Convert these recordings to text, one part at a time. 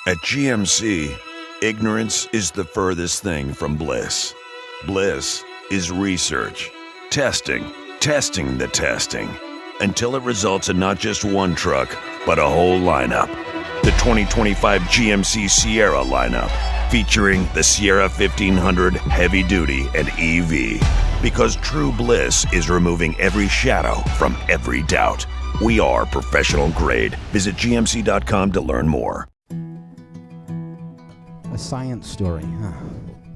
At GMC, ignorance is the furthest thing from bliss. Bliss is research, testing the testing, until it results in not just one truck, but a whole lineup. The 2025 GMC Sierra lineup, featuring the Sierra 1500 Heavy Duty and EV. Because true bliss is removing every shadow from every doubt. We are professional grade. Visit gmc.com to learn more. A science story, huh?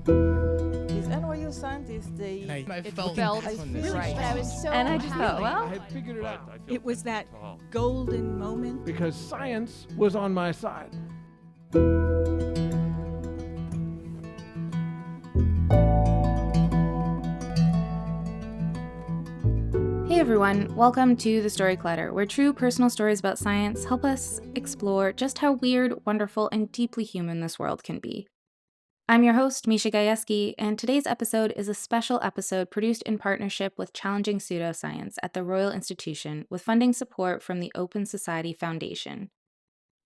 These NYU scientists, I felt right. But I was And I just thought, well, I had figured it out. It was that golden moment. Because science was on my side. Hey everyone, welcome to The Story Clutter, where true personal stories about science help us explore just how weird, wonderful, and deeply human this world can be. I'm your host, Misha Gajewski, and today's episode is a special episode produced in partnership with Challenging Pseudoscience at the Royal Institution with funding support from the Open Society Foundation.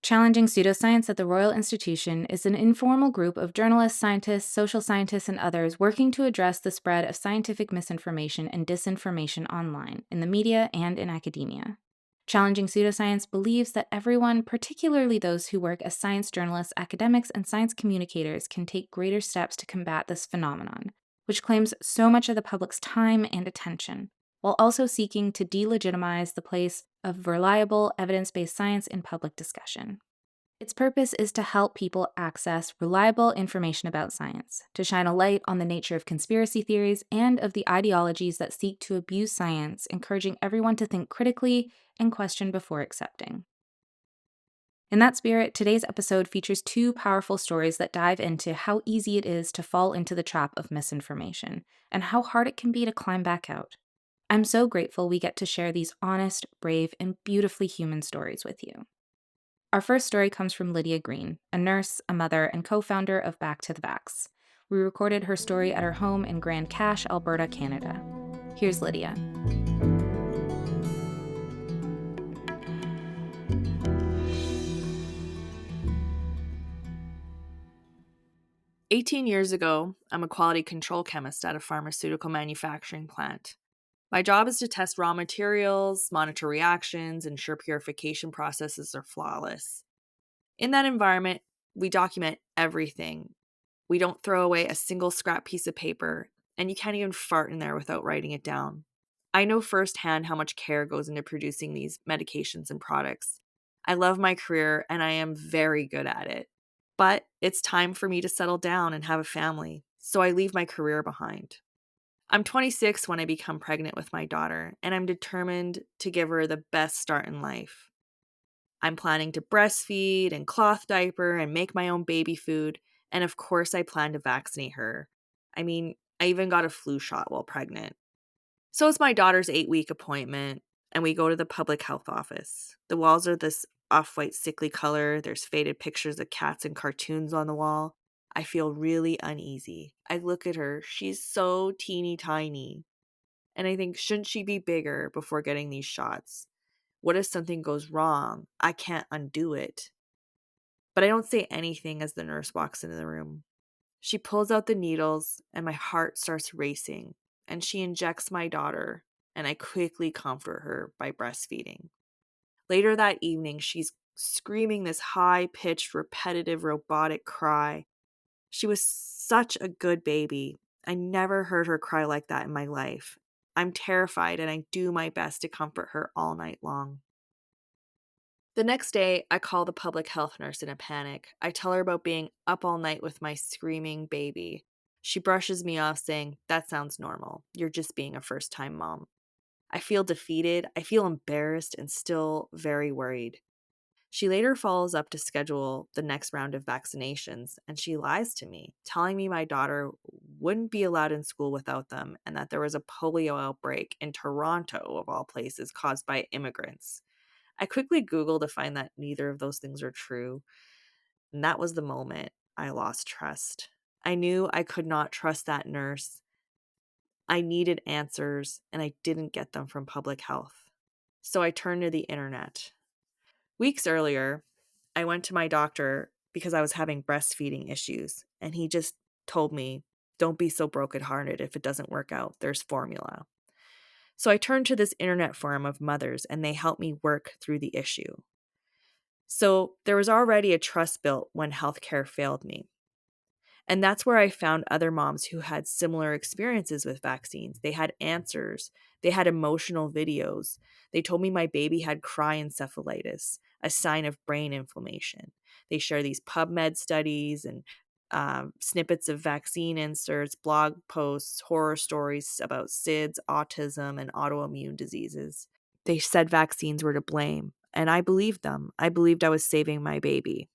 Challenging Pseudoscience at the Royal Institution is an informal group of journalists, scientists, social scientists, and others working to address the spread of scientific misinformation and disinformation online, in the media, and in academia. Challenging Pseudoscience believes that everyone, particularly those who work as science journalists, academics, and science communicators, can take greater steps to combat this phenomenon, which claims so much of the public's time and attention, while also seeking to delegitimize the place of reliable, evidence-based science in public discussion. Its purpose is to help people access reliable information about science, to shine a light on the nature of conspiracy theories and of the ideologies that seek to abuse science, encouraging everyone to think critically and question before accepting. In that spirit, today's episode features two powerful stories that dive into how easy it is to fall into the trap of misinformation, and how hard it can be to climb back out. I'm so grateful we get to share these honest, brave, and beautifully human stories with you. Our first story comes from Lydia Greene, a nurse, a mother, and co-founder of Back to the Vax. We recorded her story at her home in Grand Cache, Alberta, Canada. Here's Lydia. "18 years ago, I'm a quality control chemist at a pharmaceutical manufacturing plant. My job is to test raw materials, monitor reactions, ensure purification processes are flawless. In that environment, we document everything. We don't throw away a single scrap piece of paper, and you can't even fart in there without writing it down. I know firsthand how much care goes into producing these medications and products. I love my career, and I am very good at it. But it's time for me to settle down and have a family, so I leave my career behind. I'm 26 when I become pregnant with my daughter, and I'm determined to give her the best start in life. I'm planning to breastfeed and cloth diaper and make my own baby food, and of course I plan to vaccinate her. I even got a flu shot while pregnant. So it's my daughter's 8-week appointment, and we go to the public health office. The walls are this off-white sickly color. There's faded pictures of cats and cartoons on the wall. I feel really uneasy. I look at her. She's so teeny tiny. And I think, shouldn't she be bigger before getting these shots? What if something goes wrong? I can't undo it. But I don't say anything as the nurse walks into the room. She pulls out the needles, and my heart starts racing. And she injects my daughter, and I quickly comfort her by breastfeeding. Later that evening, she's screaming this high-pitched, repetitive, robotic cry. She was such a good baby. I never heard her cry like that in my life. I'm terrified, and I do my best to comfort her all night long. The next day, I call the public health nurse in a panic. I tell her about being up all night with my screaming baby. She brushes me off, saying, "That sounds normal. You're just being a first-time mom." I feel defeated. I feel embarrassed and still very worried. She later follows up to schedule the next round of vaccinations, and she lies to me, telling me my daughter wouldn't be allowed in school without them and that there was a polio outbreak in Toronto, of all places, caused by immigrants. I quickly Googled to find that neither of those things are true, and that was the moment I lost trust. I knew I could not trust that nurse. I needed answers, and I didn't get them from public health. So I turned to the internet. Weeks earlier, I went to my doctor because I was having breastfeeding issues. And he just told me, don't be so brokenhearted if it doesn't work out. There's formula. So I turned to this internet forum of mothers, and they helped me work through the issue. So there was already a trust built when healthcare failed me. And that's where I found other moms who had similar experiences with vaccines. They had answers, they had emotional videos. They told me my baby had cryencephalitis, a sign of brain inflammation. They share these PubMed studies and snippets of vaccine inserts, blog posts, horror stories about SIDS, autism, and autoimmune diseases. They said vaccines were to blame, and I believed them. I believed I was saving my baby.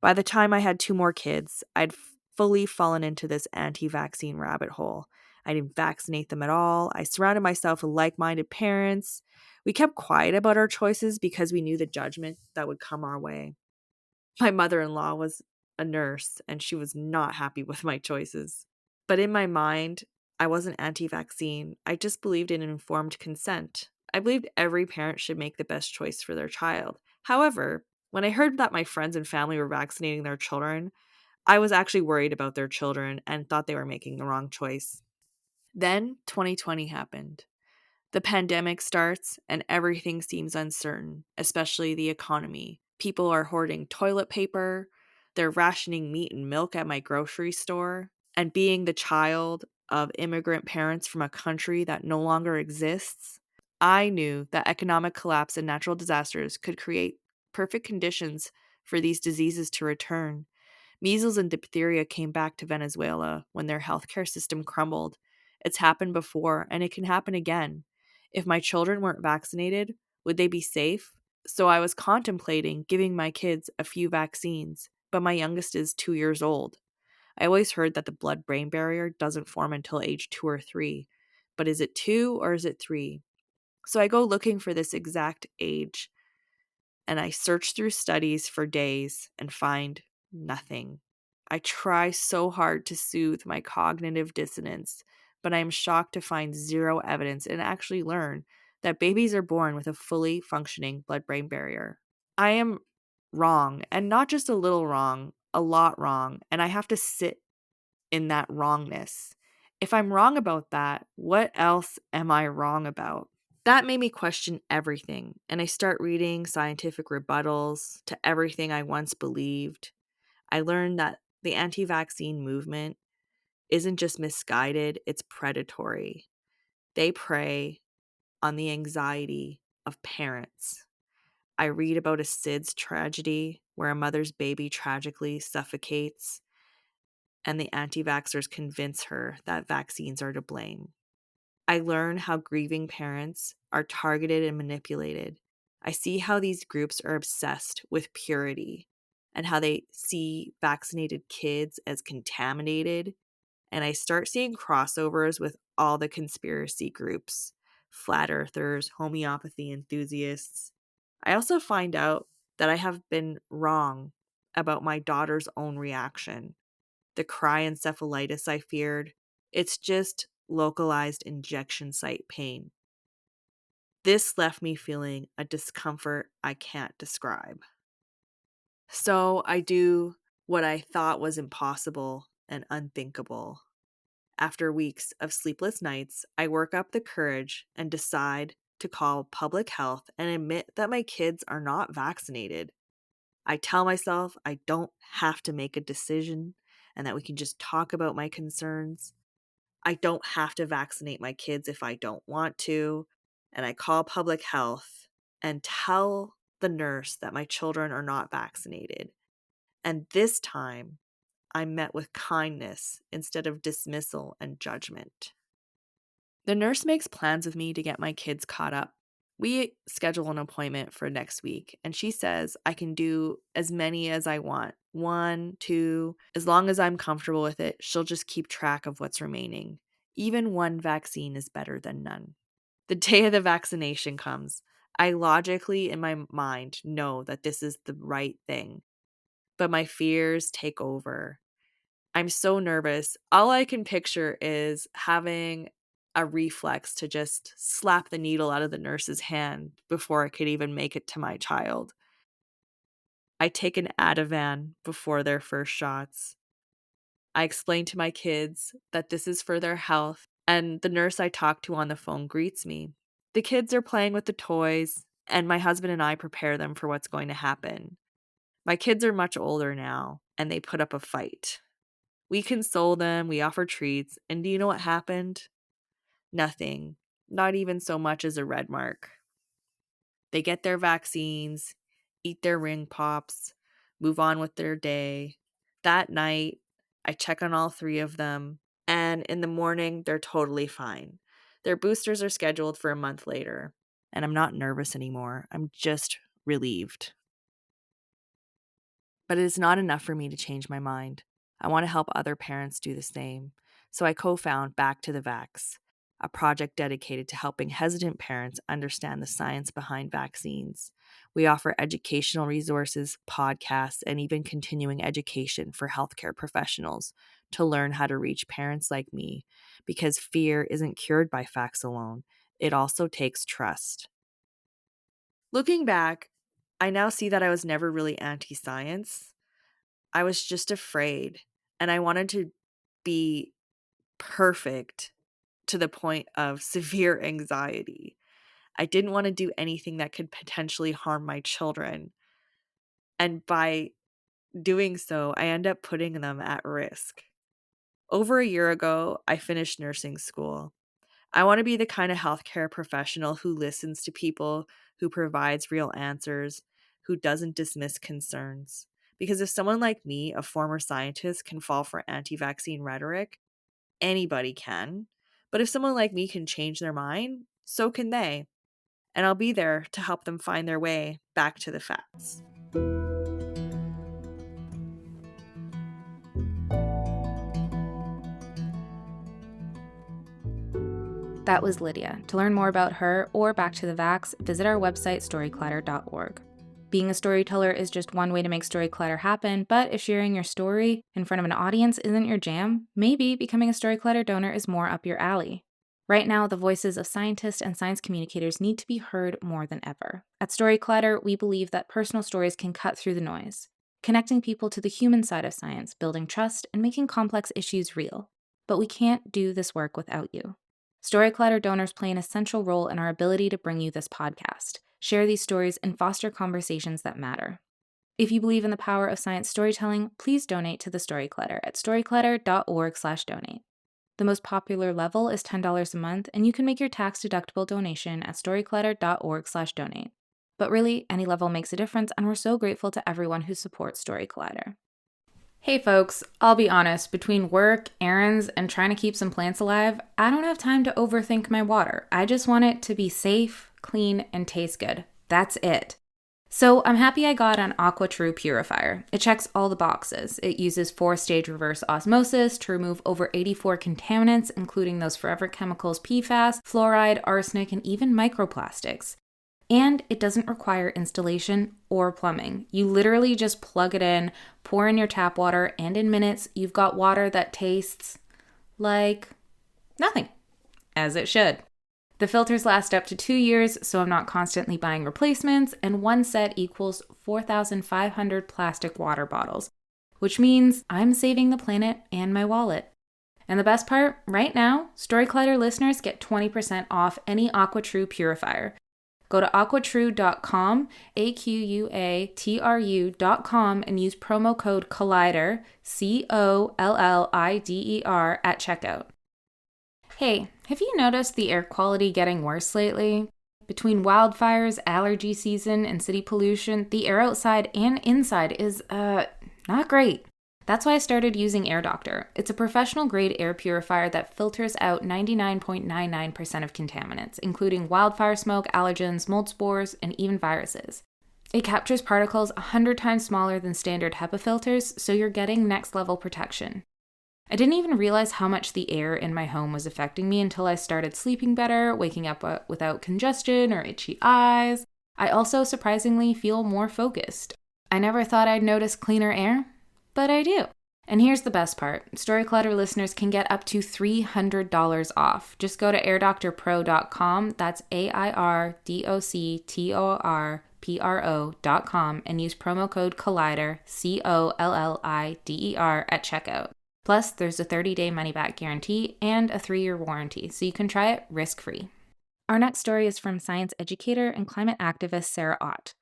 By the time I had 2 more kids, I'd fully fallen into this anti-vaccine rabbit hole. I didn't vaccinate them at all. I surrounded myself with like-minded parents. We kept quiet about our choices because we knew the judgment that would come our way. My mother-in-law was a nurse, and she was not happy with my choices. But in my mind, I wasn't anti-vaccine. I just believed in informed consent. I believed every parent should make the best choice for their child. However, when I heard that my friends and family were vaccinating their children, I was actually worried about their children and thought they were making the wrong choice. Then 2020 happened. The pandemic starts and everything seems uncertain, especially the economy. People are hoarding toilet paper, they're rationing meat and milk at my grocery store, and being the child of immigrant parents from a country that no longer exists, I knew that economic collapse and natural disasters could create perfect conditions for these diseases to return. Measles and diphtheria came back to Venezuela when their healthcare system crumbled. It's happened before, and it can happen again. If my children weren't vaccinated, would they be safe? So I was contemplating giving my kids a few vaccines, but my youngest is 2 years old. I always heard that the blood-brain barrier doesn't form until age 2 or 3. But is it 2 or is it 3? So I go looking for this exact age, and I search through studies for days and find nothing. I try so hard to soothe my cognitive dissonance, but I am shocked to find zero evidence and actually learn that babies are born with a fully functioning blood-brain barrier. I am wrong, and not just a little wrong, a lot wrong, and I have to sit in that wrongness. If I'm wrong about that, what else am I wrong about? That made me question everything, and I start reading scientific rebuttals to everything I once believed. I learned that the anti-vaccine movement isn't just misguided, it's predatory. They prey on the anxiety of parents. I read about a SIDS tragedy where a mother's baby tragically suffocates, and the anti-vaxxers convince her that vaccines are to blame. I learn how grieving parents are targeted and manipulated. I see how these groups are obsessed with purity and how they see vaccinated kids as contaminated. And I start seeing crossovers with all the conspiracy groups, flat earthers, homeopathy enthusiasts. I also find out that I have been wrong about my daughter's own reaction. The cryencephalitis I feared, it's just localized injection site pain. This left me feeling a discomfort I can't describe. So I do what I thought was impossible and unthinkable. After weeks of sleepless nights, I work up the courage and decide to call public health and admit that my kids are not vaccinated. I tell myself I don't have to make a decision and that we can just talk about my concerns. I don't have to vaccinate my kids if I don't want to. And I call public health and tell the nurse that my children are not vaccinated. And this time, I'm met with kindness instead of dismissal and judgment. The nurse makes plans with me to get my kids caught up. We schedule an appointment for next week, and she says I can do as many as I want. 1, 2, as long as I'm comfortable with it, she'll just keep track of what's remaining. Even one vaccine is better than none. The day of the vaccination comes. I logically, in my mind, know that this is the right thing, but my fears take over. I'm so nervous. All I can picture is having a reflex to just slap the needle out of the nurse's hand before it could even make it to my child. I take an Ativan before their first shots. I explain to my kids that this is for their health, and the nurse I talk to on the phone greets me. The kids are playing with the toys, and my husband and I prepare them for what's going to happen. My kids are much older now, and they put up a fight. We console them, we offer treats, and do you know what happened? Nothing. Not even so much as a red mark. They get their vaccines, eat their ring pops, move on with their day. That night, I check on all 3 of them, and in the morning, they're totally fine. Their boosters are scheduled for a month later, and I'm not nervous anymore. I'm just relieved. But it is not enough for me to change my mind. I want to help other parents do the same. So I co-found Back to the Vax, a project dedicated to helping hesitant parents understand the science behind vaccines. We offer educational resources, podcasts, and even continuing education for healthcare professionals to learn how to reach parents like me, because fear isn't cured by facts alone. It also takes trust. Looking back, I now see that I was never really anti-science. I was just afraid, and I wanted to be perfect to the point of severe anxiety. I didn't want to do anything that could potentially harm my children. And by doing so, I end up putting them at risk. Over a year ago, I finished nursing school. I want to be the kind of healthcare professional who listens to people, who provides real answers, who doesn't dismiss concerns. Because if someone like me, a former scientist, can fall for anti-vaccine rhetoric, anybody can. But if someone like me can change their mind, so can they. And I'll be there to help them find their way back to the facts. That was Lydia. To learn more about her or Back to the Vax, visit our website, storyclatter.org. Being a storyteller is just one way to make story clatter happen, but if sharing your story in front of an audience isn't your jam, maybe becoming a story clatter donor is more up your alley. Right now, the voices of scientists and science communicators need to be heard more than ever. At Story Clatter, we believe that personal stories can cut through the noise, connecting people to the human side of science, building trust, and making complex issues real. But we can't do this work without you. Story Clatter donors play an essential role in our ability to bring you this podcast, share these stories, and foster conversations that matter. If you believe in the power of science storytelling, please donate to the Story Clatter at storyclatter.org/donate. The most popular level is $10 a month, and you can make your tax-deductible donation at storyclatter.org/donate. But really, any level makes a difference, and we're so grateful to everyone who supports Story Clatter. Hey folks, I'll be honest, between work, errands, and trying to keep some plants alive, I don't have time to overthink my water. I just want it to be safe, clean, and taste good. That's it. So I'm happy I got an AquaTrue purifier. It checks all the boxes. It uses 4-stage reverse osmosis to remove over 84 contaminants, including those forever chemicals PFAS, fluoride, arsenic, and even microplastics. And it doesn't require installation or plumbing. You literally just plug it in, pour in your tap water, and in minutes, you've got water that tastes like nothing, as it should. The filters last up to 2 years, so I'm not constantly buying replacements, and one set equals 4,500 plastic water bottles, which means I'm saving the planet and my wallet. And the best part, right now, Storyclatter listeners get 20% off any AquaTrue purifier. Go to aquatrue.com, AQUATRU.com, and use promo code COLLIDER, COLLIDER, at checkout. Hey, have you noticed the air quality getting worse lately? Between wildfires, allergy season, and city pollution, the air outside and inside is, not great. That's why I started using Air Doctor. It's a professional-grade air purifier that filters out 99.99% of contaminants, including wildfire smoke, allergens, mold spores, and even viruses. It captures particles 100 times smaller than standard HEPA filters, so you're getting next-level protection. I didn't even realize how much the air in my home was affecting me until I started sleeping better, waking up without congestion or itchy eyes. I also surprisingly feel more focused. I never thought I'd notice cleaner air, but I do. And here's the best part. Storyclatter listeners can get up to $300 off. Just go to airdoctorpro.com, that's AIRDOCTORPRO.com, pro.com, and use promo code COLLIDER, COLLIDER, at checkout. Plus, there's a 30-day money-back guarantee and a 3-year warranty, so you can try it risk-free. Our next story is from science educator and climate activist Sarah Ott.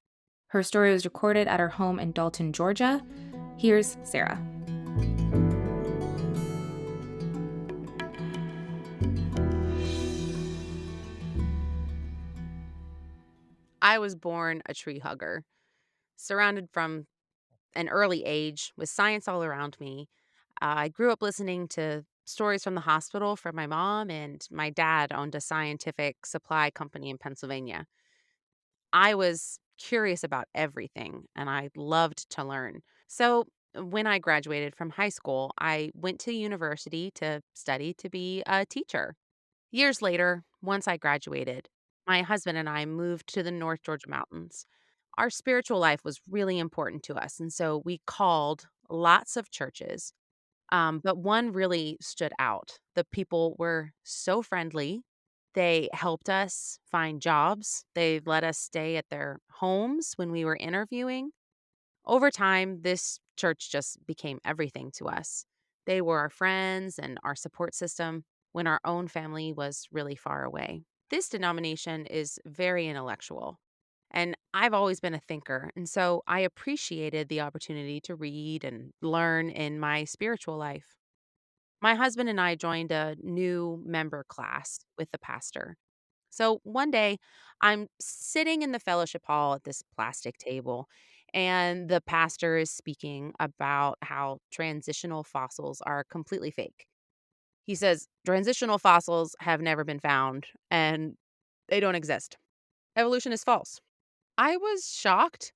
Her story was recorded at her home in Dalton, Georgia. Here's Sarah. I was born a tree hugger, surrounded from an early age with science all around me. I grew up listening to stories from the hospital from my mom, and my dad owned a scientific supply company in Pennsylvania. I was curious about everything and I loved to learn. So, when I graduated from high school, I went to university to study to be a teacher. Years later, once I graduated, my husband and I moved to the North Georgia mountains. Our spiritual life was really important to us, and so we called lots of churches. But one really stood out. The people were so friendly. They helped us find jobs. They let us stay at their homes when we were interviewing. Over time, this church just became everything to us. They were our friends and our support system when our own family was really far away. This denomination is very intellectual, and I've always been a thinker. And so I appreciated the opportunity to read and learn in my spiritual life. My husband and I joined a new member class with the pastor. So one day, I'm sitting in the fellowship hall at this plastic table, and the pastor is speaking about how transitional fossils are completely fake. He says, transitional fossils have never been found and they don't exist. Evolution is false. I was shocked,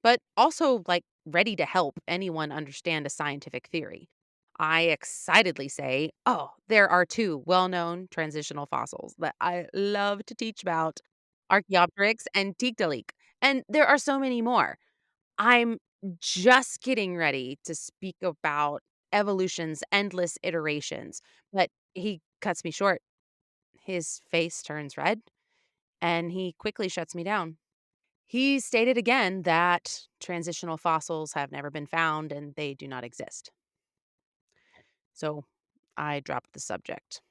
but also ready to help anyone understand a scientific theory. I excitedly say, oh, there are two well known transitional fossils that I love to teach about, Archaeopteryx and Tiktaalik. And there are so many more. I'm just getting ready to speak about evolution's endless iterations, but he cuts me short. His face turns red and he quickly shuts me down. He stated again that transitional fossils have never been found and they do not exist. So I dropped the subject.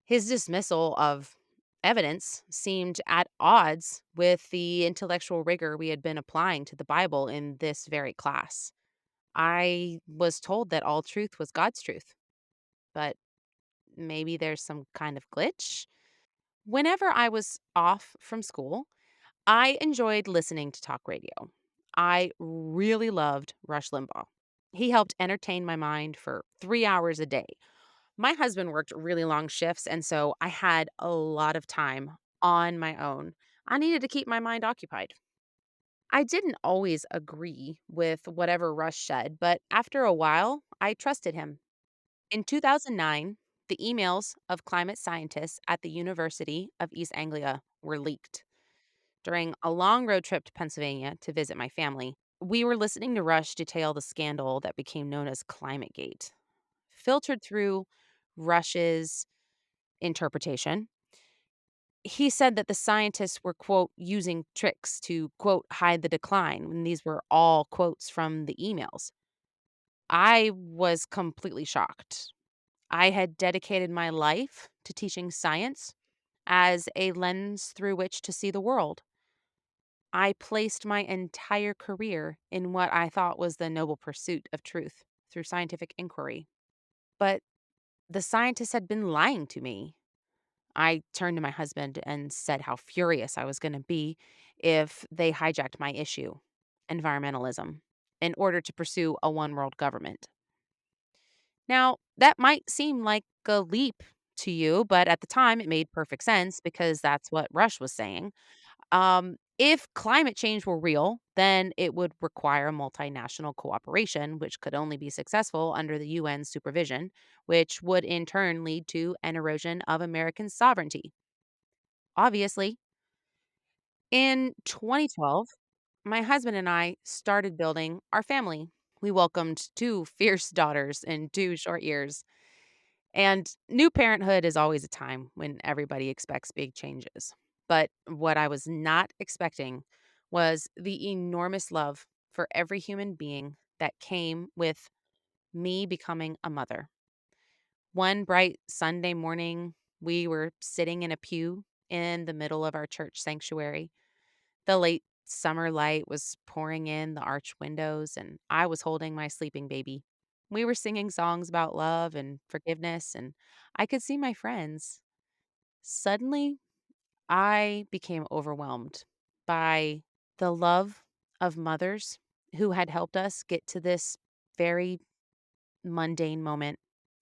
His dismissal of evidence seemed at odds with the intellectual rigor we had been applying to the Bible in this very class. I was told that all truth was God's truth, but maybe there's some kind of glitch. Whenever I was off from school, I enjoyed listening to talk radio. I really loved Rush Limbaugh. He helped entertain my mind for 3 hours a day. My husband worked really long shifts, and so I had a lot of time on my own. I needed to keep my mind occupied. I didn't always agree with whatever Rush said, but after a while, I trusted him. In 2009, the emails of climate scientists at the University of East Anglia were leaked. During a long road trip to Pennsylvania to visit my family, we were listening to Rush detail the scandal that became known as Climategate. Filtered through Rush's interpretation, he said that the scientists were, quote, using tricks to, quote, hide the decline, when these were all quotes from the emails. I was completely shocked. I had dedicated my life to teaching science as a lens through which to see the world. I placed my entire career in what I thought was the noble pursuit of truth through scientific inquiry. But the scientists had been lying to me. I turned to my husband and said how furious I was going to be if they hijacked my issue, environmentalism, in order to pursue a one world government. Now, that might seem like a leap to you, but at the time it made perfect sense because that's what Rush was saying. If climate change were real, then it would require multinational cooperation, which could only be successful under the UN supervision, which would in turn lead to an erosion of American sovereignty. Obviously, in 2012, my husband and I started building our family. We welcomed two fierce daughters in 2 short years. And new parenthood is always a time when everybody expects big changes. But what I was not expecting was the enormous love for every human being that came with me becoming a mother. One bright Sunday morning, we were sitting in a pew in the middle of our church sanctuary. The late summer light was pouring in the arch windows, and I was holding my sleeping baby. We were singing songs about love and forgiveness, and I could see my friends. Suddenly, I became overwhelmed by the love of mothers who had helped us get to this very mundane moment.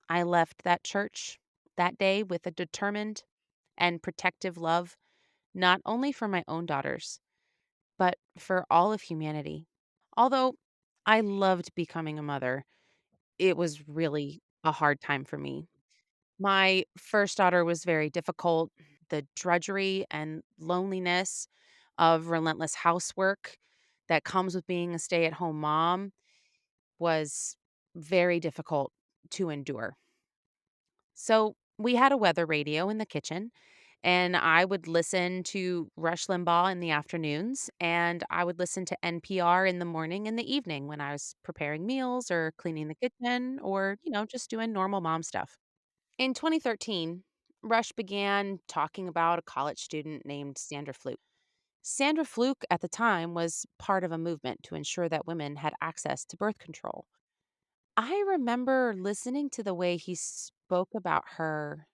I left that church that day with a determined and protective love, not only for my own daughters, but for all of humanity. Although I loved becoming a mother, it was really a hard time for me. My first daughter was very difficult. The drudgery and loneliness of relentless housework that comes with being a stay at home mom was very difficult to endure. So we had a weather radio in the kitchen, and I would listen to Rush Limbaugh in the afternoons, and I would listen to NPR in the morning and the evening when I was preparing meals or cleaning the kitchen or, just doing normal mom stuff. In 2013, Rush began talking about a college student named Sandra Fluke. Sandra Fluke at the time was part of a movement to ensure that women had access to birth control. I remember listening to the way he spoke about her.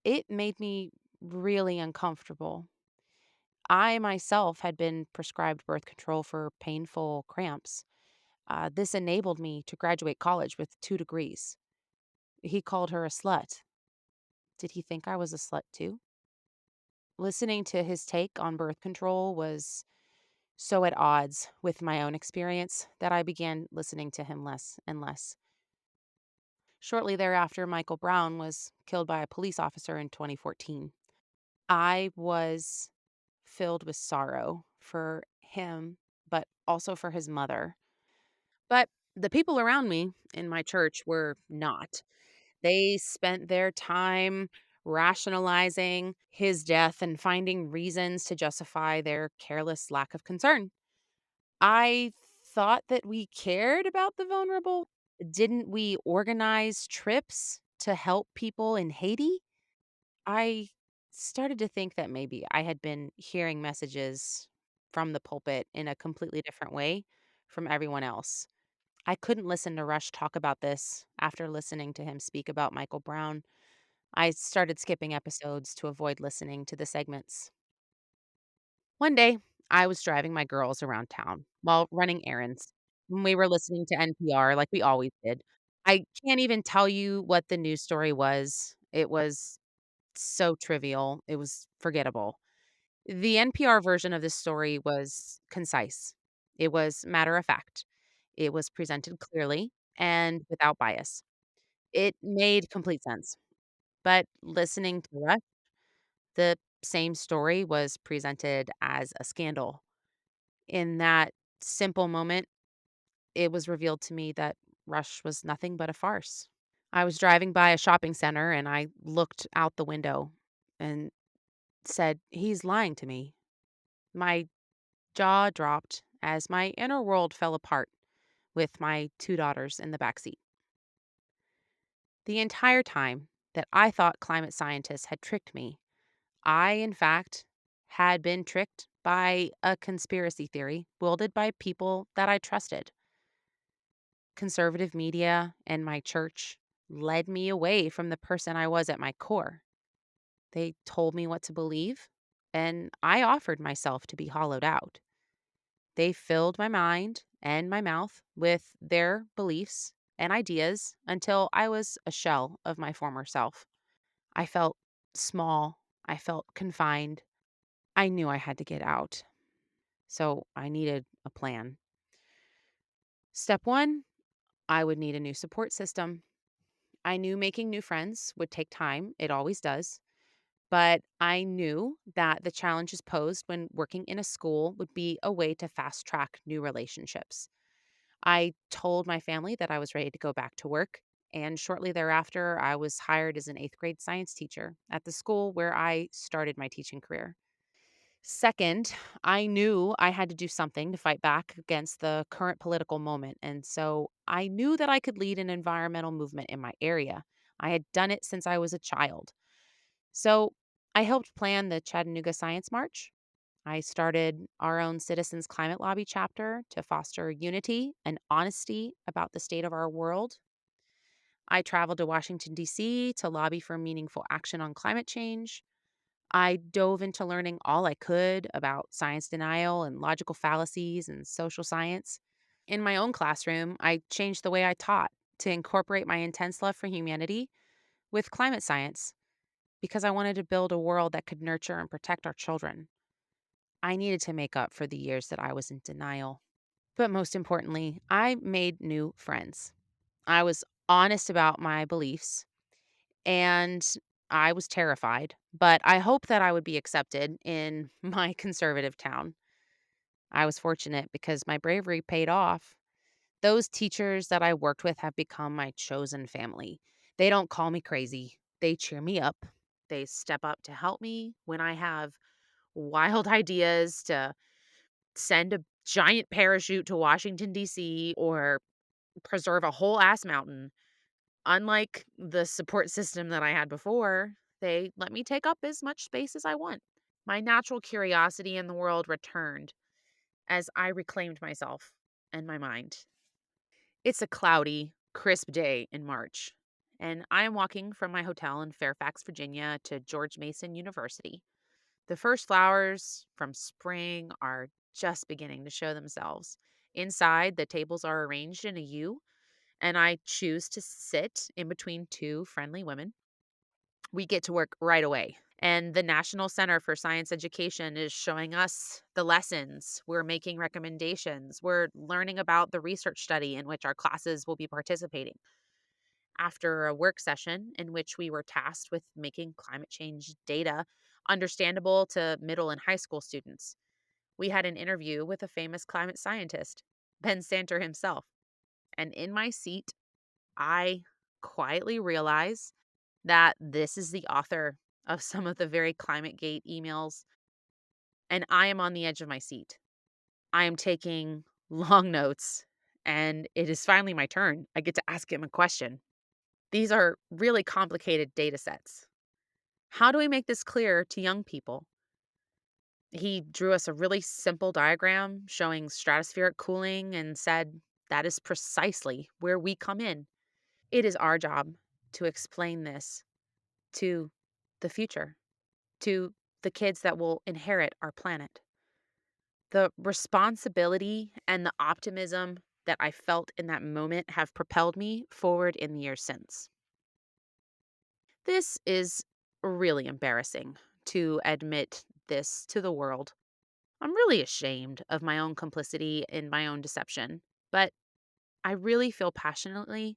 It made me really uncomfortable. I myself had been prescribed birth control for painful cramps. This enabled me to graduate college with 2 degrees. He called her a slut. Did he think I was a slut too? Listening to his take on birth control was so at odds with my own experience that I began listening to him less and less. Shortly thereafter, Michael Brown was killed by a police officer in 2014. I was filled with sorrow for him, but also for his mother. But the people around me in my church were not. They spent their time rationalizing his death and finding reasons to justify their careless lack of concern. I thought that we cared about the vulnerable. Didn't we organize trips to help people in Haiti? I started to think that maybe I had been hearing messages from the pulpit in a completely different way from everyone else. I couldn't listen to Rush talk about this after listening to him speak about Michael Brown. I started skipping episodes to avoid listening to the segments. One day, I was driving my girls around town while running errands. We were listening to NPR like we always did. I can't even tell you what the news story was. It was so trivial, it was forgettable. The NPR version of this story was concise. It was matter of fact. It was presented clearly and without bias. It made complete sense. But listening to Rush, the same story was presented as a scandal. In that simple moment, it was revealed to me that Rush was nothing but a farce. I was driving by a shopping center and I looked out the window and said, "He's lying to me." My jaw dropped as my inner world fell apart with my 2 daughters in the backseat. The entire time that I thought climate scientists had tricked me, I, in fact, had been tricked by a conspiracy theory wielded by people that I trusted. Conservative media and my church led me away from the person I was at my core. They told me what to believe, and I offered myself to be hollowed out. They filled my mind and my mouth with their beliefs and ideas until I was a shell of my former self. I felt small. I felt confined. I knew I had to get out. So I needed a plan. Step one, I would need a new support system. I knew making new friends would take time. It always does. But I knew that the challenges posed when working in a school would be a way to fast track new relationships. I told my family that I was ready to go back to work. And shortly thereafter, I was hired as an eighth grade science teacher at the school where I started my teaching career. Second, I knew I had to do something to fight back against the current political moment. And so I knew that I could lead an environmental movement in my area. I had done it since I was a child. So I helped plan the Chattanooga Science March. I started our own Citizens Climate Lobby chapter to foster unity and honesty about the state of our world. I traveled to Washington, D.C. to lobby for meaningful action on climate change. I dove into learning all I could about science denial and logical fallacies and social science. In my own classroom, I changed the way I taught to incorporate my intense love for humanity with climate science because I wanted to build a world that could nurture and protect our children. I needed to make up for the years that I was in denial. But most importantly, I made new friends. I was honest about my beliefs and I was terrified, but I hoped that I would be accepted in my conservative town. I was fortunate because my bravery paid off. Those teachers that I worked with have become my chosen family. They don't call me crazy, they cheer me up. They step up to help me when I have wild ideas to send a giant parachute to Washington, D.C., or preserve a whole ass mountain. Unlike the support system that I had before, they let me take up as much space as I want. My natural curiosity in the world returned as I reclaimed myself and my mind. It's a cloudy, crisp day in March, and I am walking from my hotel in Fairfax, Virginia to George Mason University. The first flowers from spring are just beginning to show themselves. Inside, the tables are arranged in a U, and I choose to sit in between two friendly women. We get to work right away. And the National Center for Science Education is showing us the lessons. We're making recommendations. We're learning about the research study in which our classes will be participating. After a work session in which we were tasked with making climate change data understandable to middle and high school students, we had an interview with a famous climate scientist, Ben Santer himself. And in my seat, I quietly realize that this is the author of some of the very ClimateGate emails, and I am on the edge of my seat. I am taking long notes, and it is finally my turn. I get to ask him a question. These are really complicated data sets. How do we make this clear to young people? He drew us a really simple diagram showing stratospheric cooling and said, that is precisely where we come in. It is our job to explain this to the future, to the kids that will inherit our planet. The responsibility and the optimism that I felt in that moment have propelled me forward in the years since. This is really embarrassing to admit this to the world. I'm really ashamed of my own complicity in my own deception, but I really feel passionately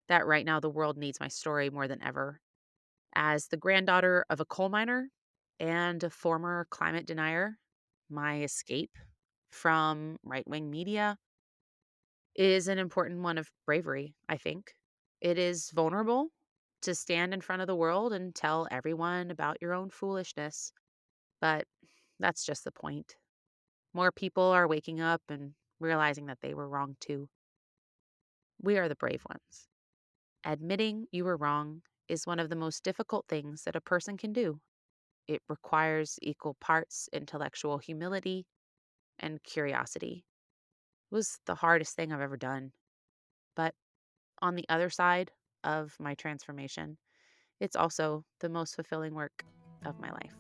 that right now the world needs my story more than ever. As the granddaughter of a coal miner and a former climate denier, my escape from right wing media is an important one of bravery, I think. It is vulnerable to stand in front of the world and tell everyone about your own foolishness, but that's just the point. More people are waking up and realizing that they were wrong too. We are the brave ones. Admitting you were wrong is one of the most difficult things that a person can do. It requires equal parts intellectual humility and curiosity. It was the hardest thing I've ever done. But on the other side of my transformation, it's also the most fulfilling work of my life.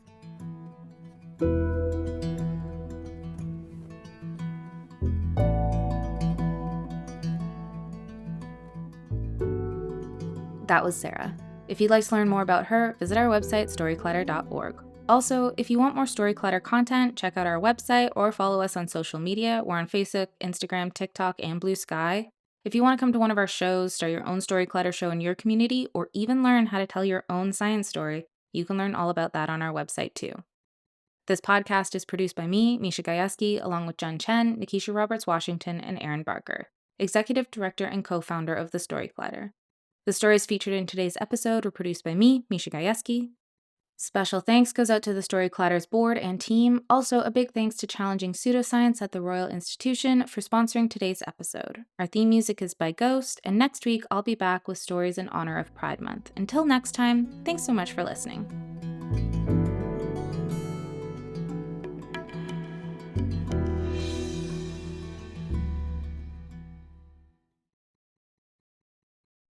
That was Sarah. If you'd like to learn more about her, visit our website, storyclutter.org. Also, if you want more Story Clutter content, check out our website or follow us on social media. We're on Facebook, Instagram, TikTok, and Blue Sky. If you want to come to one of our shows, start your own Story Clutter show in your community, or even learn how to tell your own science story, you can learn all about that on our website too. This podcast is produced by me, Misha Gajewski, along with Jen Chen, Nikisha Roberts-Washington, and Aaron Barker, Executive Director and co-founder of the Story Clutter. The stories featured in today's episode were produced by me, Misha Gajewski. Special thanks goes out to the Story Clatters board and team. Also, a big thanks to Challenging Pseudoscience at the Royal Institution for sponsoring today's episode. Our theme music is by Ghost, and next week I'll be back with stories in honor of Pride Month. Until next time, thanks so much for listening.